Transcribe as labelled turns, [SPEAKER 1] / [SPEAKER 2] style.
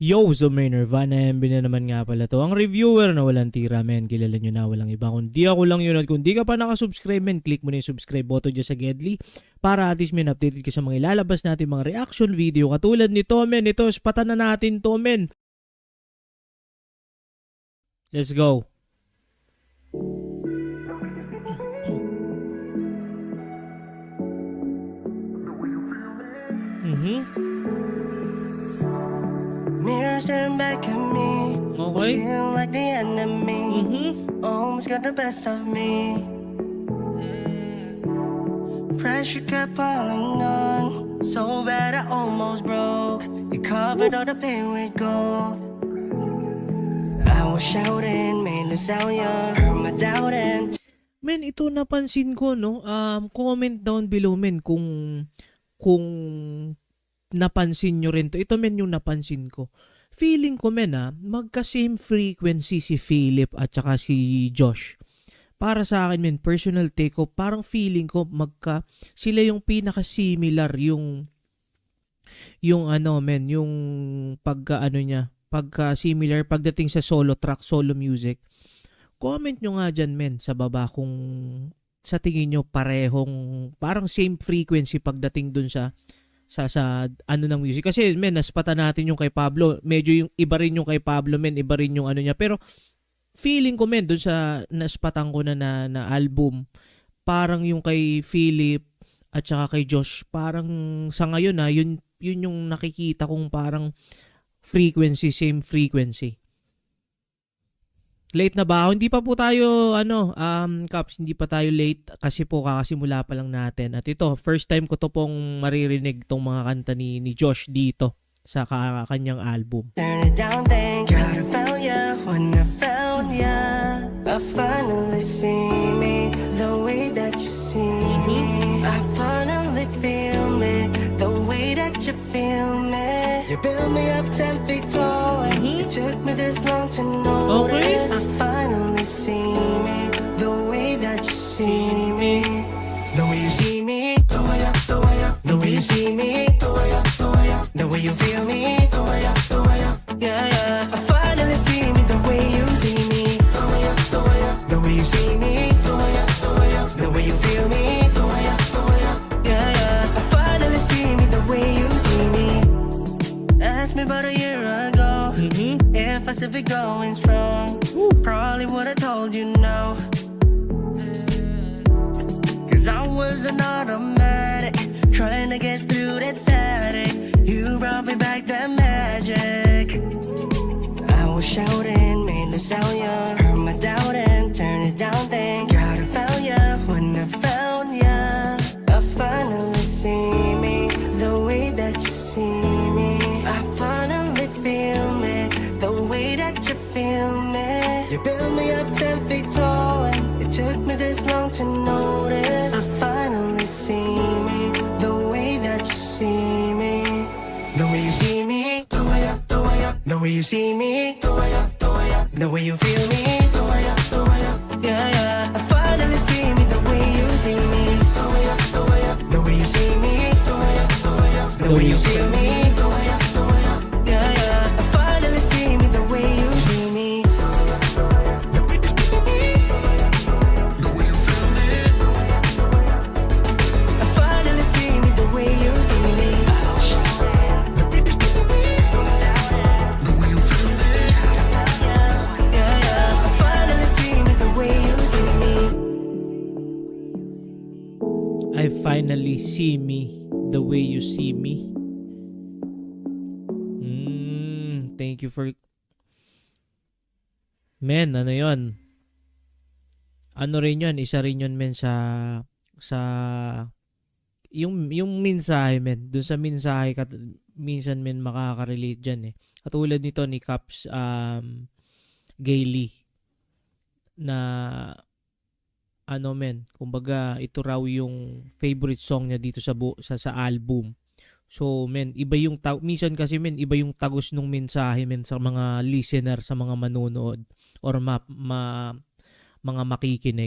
[SPEAKER 1] Yo, so may Nirvana MB na naman nga pala to. Ang reviewer na walang tira, men. Kilala nyo na, walang iba. Kundi ako lang yun. At kung di ka pa nakasubscribe, men, click mo na yung subscribe button dyan sa Gedli para at least, men, updated ka sa mga ilalabas natin mga reaction video. Katulad nito, men. Ito, spatan na natin to, men. Let's go.
[SPEAKER 2] Mirrors staring back at me.
[SPEAKER 1] Okay.
[SPEAKER 2] Feel like the enemy. Almost got the best of me. Pressure kept piling on. So bad I almost broke. You covered all the pain with gold. I was shouting, made the sound young. Heard my doubt and
[SPEAKER 1] Men, ito napansin ko, no? Comment down below, men, kung napansin nyo rin to. Ito, men, yung napansin ko. Feeling ko, men, magka-same frequency si Philip at saka si Josh. Para sa akin, men, personal take ko, parang feeling ko sila yung pinaka-similar yung ano, men, yung pagka-similar pagdating sa solo track, solo music. Comment nyo nga dyan, men, sa baba kung sa tingin nyo parehong, parang same frequency pagdating dun sa ano ng music. Kasi, men, naspata natin yung kay Pablo. Medyo yung iba rin yung kay Pablo, men, iba rin yung ano niya. Pero, feeling ko, men, dun sa naspatan ko na album, parang yung kay Philip at saka kay Josh, parang sa ngayon, yun yung nakikita kong parang frequency, same frequency. Late na ba ako? Hindi pa po tayo, Caps, hindi pa tayo late kasi po kakasimula pa lang natin. At ito, first time ko to pong maririnig tong mga kanta ni Josh dito sa kanyang album.
[SPEAKER 2] turn it down, thank God I found ya. When I found ya, I finally see me the way that you see me. I finally feel me the way that you feel me. You built me up 10 feet tall. It took me this long to notice. I finally see me the way that you see me. The way you see me, the way you see me, the way you feel me, yeah. I finally see me the way you see me, the way you see me, the way you feel me, yeah. I finally see me the way you see me. Asked me about a year ago if I should be going strong. Probably would have told you no. Cause I was an automatic, trying to get through that static. You brought me back that magic. I was shouting, made the sound young. Heard my doubt and turned it down, thank God I found ya. When I found ya, I finally see me the way that you see me. I finally feel me the way that you feel me. You built me up 10 feet tall and it took me this long to notice. I finally see me the way that you see me. The way you see me, the way you see me, the way you feel me, yeah. I finally see me the way you see me, the way you see me, the way you feel me, yeah. I finally see me the way you see me. I finally see me the way you see me.
[SPEAKER 1] I finally see me the way you see me. Thank you for... Men, ano yon? Ano rin yun? Isa rin yun, men, sa yung mensahe, men. Doon sa mensahe, minsan, men, makaka-relate dyan, eh. Katulad nito ni Caps Gailey na ano, men, kumbaga ito raw yung favorite song niya dito sa album. So, men, iba yung minsan kasi, men, iba yung tagos nung mensahe, men, sa mga listener, sa mga manonood or mga makikinig.